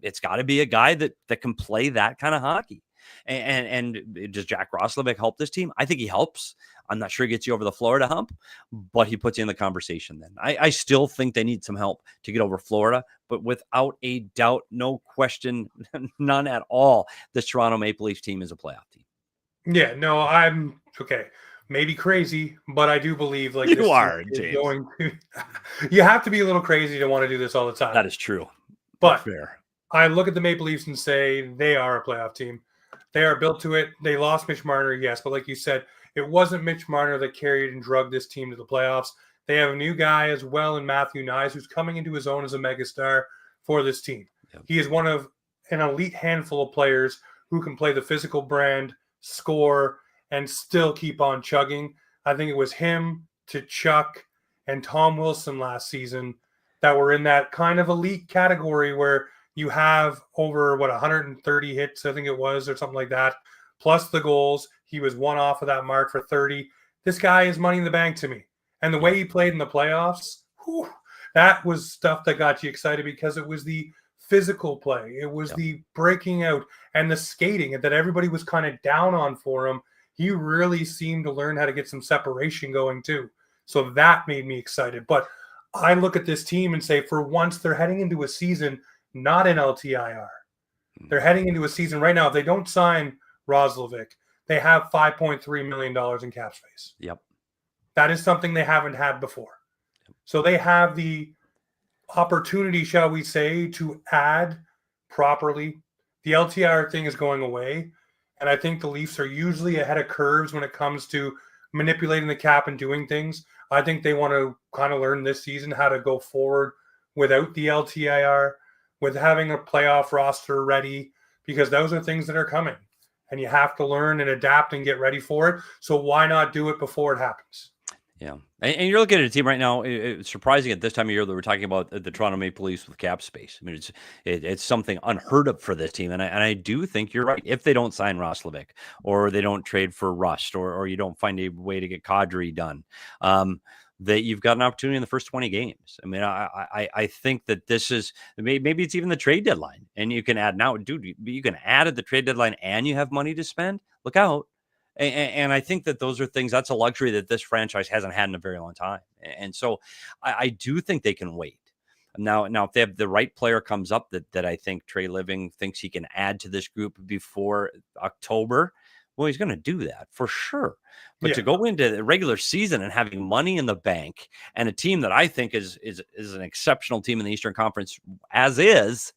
it's got to be a guy that can play that kind of hockey. And does Jack Roslovic help this team? I think he helps. I'm not sure he gets you over the Florida hump, but he puts you in the conversation then. I still think they need some help to get over Florida, but without a doubt, no question, none at all, this Toronto Maple Leafs team is a playoff team. Yeah, no, I'm okay. Maybe crazy, but I do believe like you are, James. You have to be a little crazy to want to do this all the time. That is true. But fair. I look at the Maple Leafs and say they are a playoff team. They are built to it. They lost Mitch Marner, yes, but like you said, it wasn't Mitch Marner that carried and drugged this team to the playoffs. They have a new guy as well in Matthew Nyes, who's coming into his own as a megastar for this team. Yep. He is one of an elite handful of players who can play the physical brand, score, and still keep on chugging. I think it was him, to Chuck, and Tom Wilson last season that were in that kind of elite category where you have over, 130 hits, I think it was, or something like that, plus the goals. He was one off of that mark for 30. This guy is money in the bank to me. And the way he played in the playoffs, that was stuff that got you excited because it was the physical play. It was the breaking out and the skating that everybody was kind of down on for him. He really seemed to learn how to get some separation going too. So that made me excited. But I look at this team and say, for once, they're heading into a season not in LTIR. They're heading into a season right now. If they don't sign Roslovic, they have $5.3 million in cap space. Yep. That is something they haven't had before. So they have the opportunity, shall we say, to add properly. The LTIR thing is going away. And I think the Leafs are usually ahead of curves when it comes to manipulating the cap and doing things. I think they want to kind of learn this season how to go forward without the LTIR, with having a playoff roster ready, because those are things that are coming. And you have to learn and adapt and get ready for it. So why not do it before it happens? Yeah. And you're looking at a team right now, it's surprising at this time of year that we're talking about the Toronto Maple Leafs with cap space. I mean, it's something unheard of for this team. And I do think you're right. If they don't sign Roslovic, or they don't trade for Rust, or you don't find a way to get Kadri done, that you've got an opportunity in the first 20 games. I mean, I think that this is, maybe it's even the trade deadline, and you can add now, dude, you can add at the trade deadline and you have money to spend. Look out. And I think that those are things, that's a luxury that this franchise hasn't had in a very long time. And so I do think they can wait. Now, if they have the right player comes up that I think Trey Living thinks he can add to this group before October, well, he's going to do that for sure. But to go into the regular season and having money in the bank and a team that I think is an exceptional team in the Eastern Conference as is,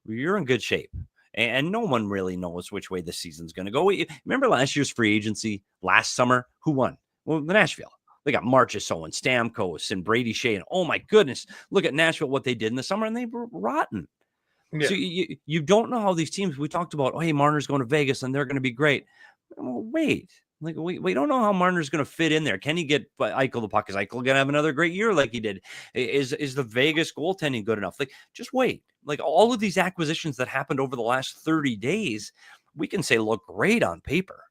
you're in good shape. and no one really knows which way the season's going to go. Remember last year's free agency last summer? Who won? Well, the Nashville. They got Marchessault and Stamkos and Brady Shea. And oh my goodness, look at Nashville, what they did in the summer, and they were rotten. Yeah. So you don't know how these teams, we talked about, oh, hey, Marner's going to Vegas and they're going to be great. Well, wait. Like we don't know how Marner's going to fit in there. Can he get Eichel the puck? Is Eichel going to have another great year like he did? Is the Vegas goaltending good enough? Like, just wait. Like all of these acquisitions that happened over the last 30 days, we can say look great on paper.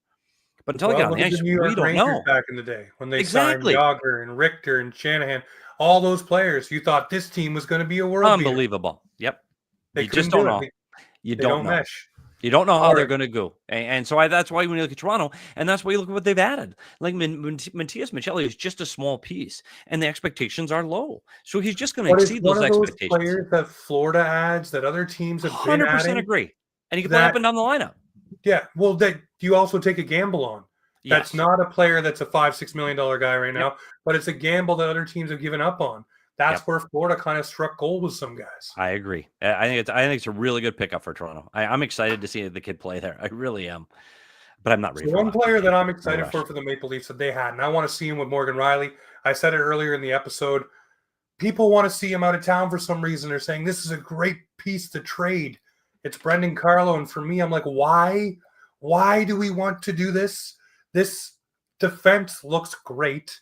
But until they get on the ice, we don't know. Back in the day when they Exactly. signed Yager and Richter and Shanahan, all those players, you thought this team was going to be a world Unbelievable. Beater. Yep. They you just don't know. You don't know. Mesh. You don't know how they're going to go. And so that's why when you look at Toronto, and that's why you look at what they've added. Like Matias Maccelli is just a small piece, and the expectations are low. So he's just going to exceed those expectations. Those players that Florida adds that other teams have 100% agree. And he can play up and down the lineup. Yeah. Well, that you also take a gamble on. That's not a player that's a $5-6 million guy right now, but it's a gamble that other teams have given up on. That's where Florida kind of struck gold with some guys. I agree. I think it's a really good pickup for Toronto. I'm excited to see the kid play there. I really am. But I'm not ready. So one player that I'm excited for the Maple Leafs that they had, and I want to see him with Morgan Riley. I said it earlier in the episode. People want to see him out of town for some reason. They're saying this is a great piece to trade. It's Brendan Carlo, and for me, I'm like, why? Why do we want to do this? This defense looks great.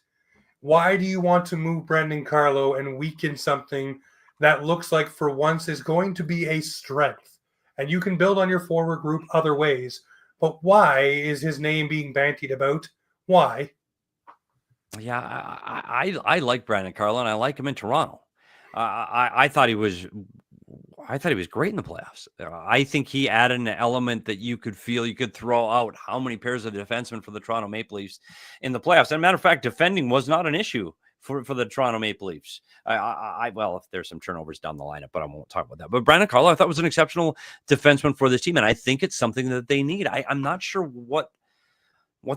Why do you want to move Brendan Carlo and weaken something that looks like for once is going to be a strength? And you can build on your forward group other ways. But why is his name being bantied about? Why? Yeah, I like Brendan Carlo, and I like him in Toronto. I thought he was great in the playoffs. I think he added an element that you could feel you could throw out how many pairs of defensemen for the Toronto Maple Leafs in the playoffs. And matter of fact, defending was not an issue for the Toronto Maple Leafs. Well, if there's some turnovers down the lineup, but I won't talk about that. But Brandon Carlo, I thought was an exceptional defenseman for this team, and I think it's something that they need. I'm not sure what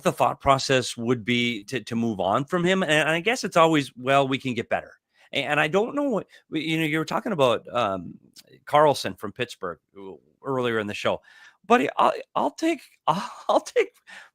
the thought process would be to move on from him, and I guess it's always, well, we can get better. And I don't know what, you were talking about Carlson from Pittsburgh earlier in the show, but I'll take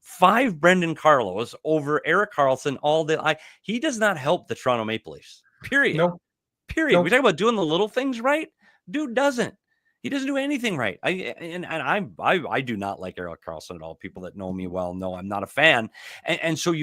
5 Brendan Carlos over Erik Karlsson all day. He does not help the Toronto Maple Leafs. Period. Nope. Period. We talk about doing the little things right. Dude doesn't. He doesn't do anything right. I do not like Erik Karlsson at all. People that know me well know I'm not a fan. And so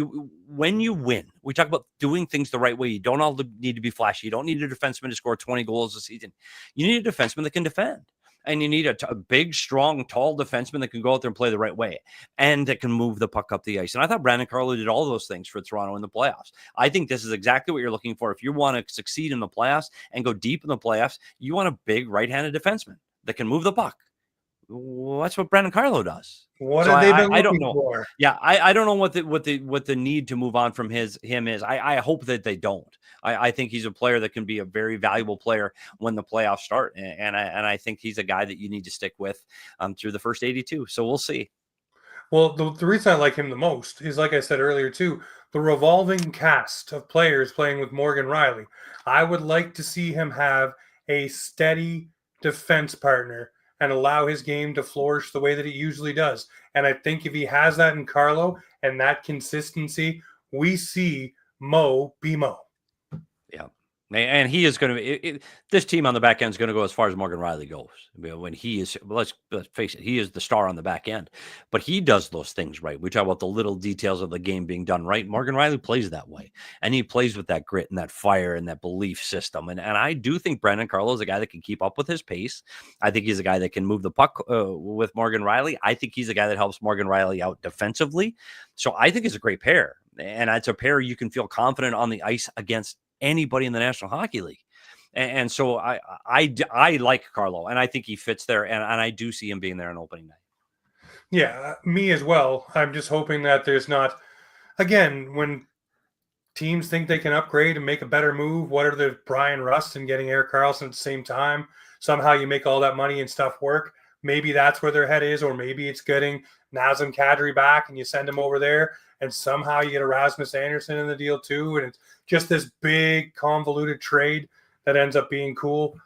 when you win, we talk about doing things the right way. You don't all need to be flashy. You don't need a defenseman to score 20 goals a season. You need a defenseman that can defend. And you need a big, strong, tall defenseman that can go out there and play the right way and that can move the puck up the ice. And I thought Brandon Carlo did all those things for Toronto in the playoffs. I think this is exactly what you're looking for. If you want to succeed in the playoffs and go deep in the playoffs, you want a big right-handed defenseman that can move the puck. Well, that's what Brandon Carlo does. What have they been looking for? Yeah, I don't know what the need to move on from him is. I hope that they don't. I think he's a player that can be a very valuable player when the playoffs start, and I think he's a guy that you need to stick with through the first 82. So we'll see. Well, the reason I like him the most is, like I said earlier too, the revolving cast of players playing with Morgan Riley. I would like to see him have a steady defense partner and allow his game to flourish the way that it usually does. And I think if he has that in Carlo and that consistency, we see Mo be Mo. Yeah. And he is going to this team on the back end is going to go as far as Morgan Riley goes. When he is, let's face it, he is the star on the back end, but he does those things right. We talk about the little details of the game being done right. Morgan Riley plays that way, and he plays with that grit and that fire and that belief system. And I do think Brandon Carlo is a guy that can keep up with his pace. I think he's a guy that can move the puck with Morgan Riley. I think he's a guy that helps Morgan Riley out defensively. So I think it's a great pair, and it's a pair you can feel confident on the ice against anybody in the National Hockey League. And so I like Carlo, and I think he fits there, and I do see him being there on opening night. Yeah, me as well. I'm just hoping that there's not, again, when teams think they can upgrade and make a better move, what are the Brian Rust and getting Erik Karlsson at the same time? Somehow you make all that money and stuff work. Maybe that's where their head is, or maybe it's getting Nazem Kadri back and you send him over there, and somehow you get Erasmus Anderson in the deal too, and it's just this big convoluted trade that ends up being cool.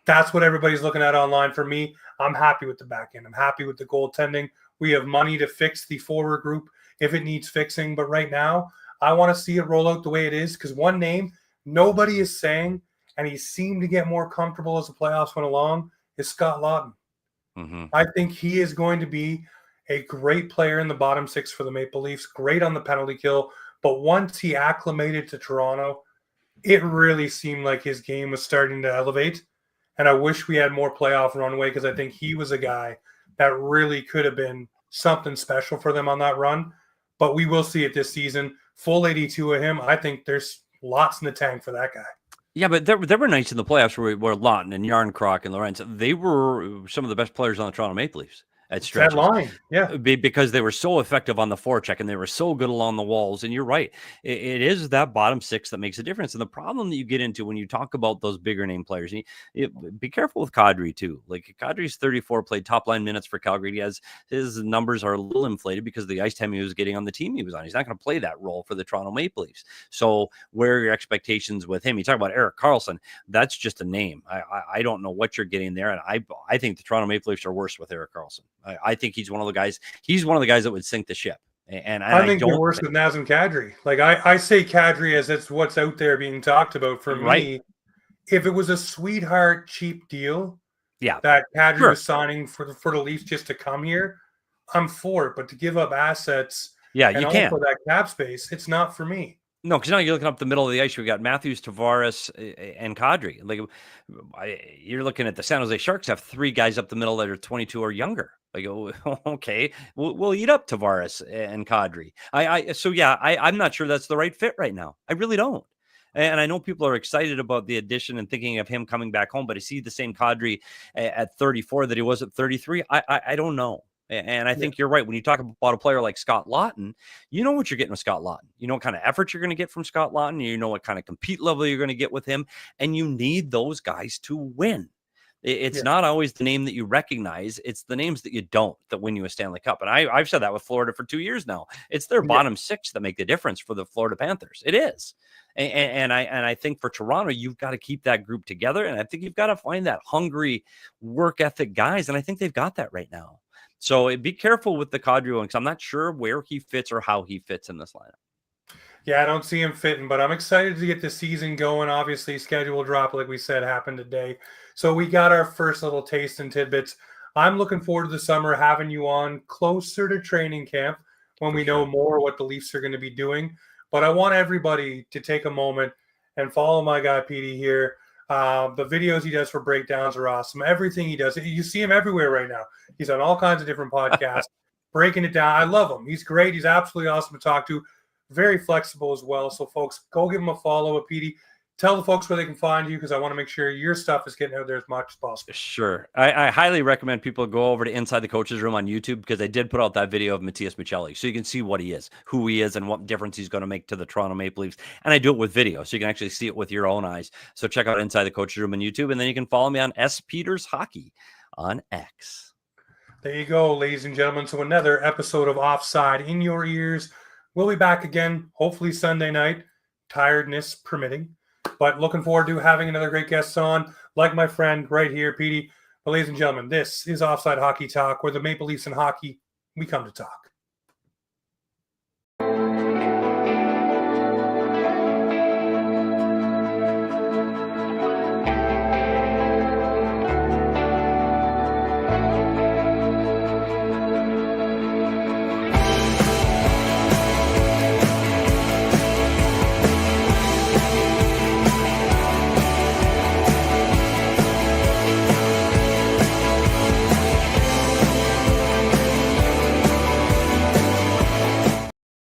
That's what everybody's looking at online. For me, I'm happy with the back end. I'm happy with the goaltending. We have money to fix the forward group if it needs fixing. But right now, I want to see it roll out the way it is, because one name nobody is saying, and he seemed to get more comfortable as the playoffs went along, is Scott Laughton. Mm-hmm. I think he is going to be a great player in the bottom six for the Maple Leafs, great on the penalty kill. But once he acclimated to Toronto, it really seemed like his game was starting to elevate. And I wish we had more playoff runway, because I think he was a guy that really could have been something special for them on that run. But we will see it this season. Full 82 of him. I think there's lots in the tank for that guy. Yeah, but there were nights in the playoffs where Lawton and Yarncroc and Lawrence, they were some of the best players on the Toronto Maple Leafs at stretches. That line, yeah. Because they were so effective on the forecheck and they were so good along the walls. And you're right. It is that bottom six that makes a difference. And the problem that you get into when you talk about those bigger name players, be careful with Kadri too. Like, Kadri's 34, played top line minutes for Calgary. His numbers are a little inflated because of the ice time he was getting on the team he was on. He's not going to play that role for the Toronto Maple Leafs. So where are your expectations with him? You talk about Erik Karlsson. That's just a name. I don't know what you're getting there. And I think the Toronto Maple Leafs are worse with Erik Karlsson. I think he's one of the guys. He's one of the guys that would sink the ship. And I think they're worse with Nazem Kadri. Like, I say Kadri as it's what's out there being talked about. For me, if it was a sweetheart cheap deal, that Kadri was signing for the Leafs just to come here, I'm for it. But to give up assets, you can't. For that cap space, it's not for me. No, because now you're looking up the middle of the ice. We got Matthews, Tavares, and Kadri. Like, you're looking at the San Jose Sharks have three guys up the middle that are 22 or younger. Like, okay, we'll eat up Tavares and Kadri. I'm not sure that's the right fit right now. I really don't. And I know people are excited about the addition and thinking of him coming back home, but to see the same Kadri at 34 that he was at 33, I don't know. And I think you're right. When you talk about a player like Scott Laughton, you know what you're getting with Scott Laughton. You know what kind of effort you're going to get from Scott Laughton. You know what kind of compete level you're going to get with him. And you need those guys to win. It's not always the name that you recognize. It's the names that you don't that win you a Stanley Cup. And I've said that with Florida for 2 years now. It's their bottom six that make the difference for the Florida Panthers. It is. And I think for Toronto, you've got to keep that group together. And I think you've got to find that hungry work ethic guys. And I think they've got that right now. So be careful with the Kadri one, because I'm not sure where he fits or how he fits in this lineup. Yeah, I don't see him fitting, but I'm excited to get the season going. Obviously, schedule drop, like we said, happened today. So we got our first little taste and tidbits. I'm looking forward to the summer, having you on closer to training camp when we know more what the Leafs are going to be doing. But I want everybody to take a moment and follow my guy, Petey, here. The videos he does for breakdowns are awesome. Everything he does, you see him everywhere right now. He's on all kinds of different podcasts, breaking it down. I love him. He's great. He's absolutely awesome to talk to. Very flexible as well. So, folks, go give him a follow at Petey. Tell the folks where they can find you, because I want to make sure your stuff is getting out there as much as possible. Sure. I highly recommend people go over to Inside the Coaches Room on YouTube, because I did put out that video of Matthias Michelli, so you can see what he is, who he is, and what difference he's going to make to the Toronto Maple Leafs. And I do it with video, so you can actually see it with your own eyes. So check out Inside the Coaches Room on YouTube, and then you can follow me on S. Peters Hockey on X. There you go, ladies and gentlemen. So another episode of Offside in your ears. We'll be back again, hopefully Sunday night, tiredness permitting. But looking forward to having another great guest on, like my friend right here, Petey. But ladies and gentlemen, this is Offside Hockey Talk, where the Maple Leafs and hockey, we come to talk.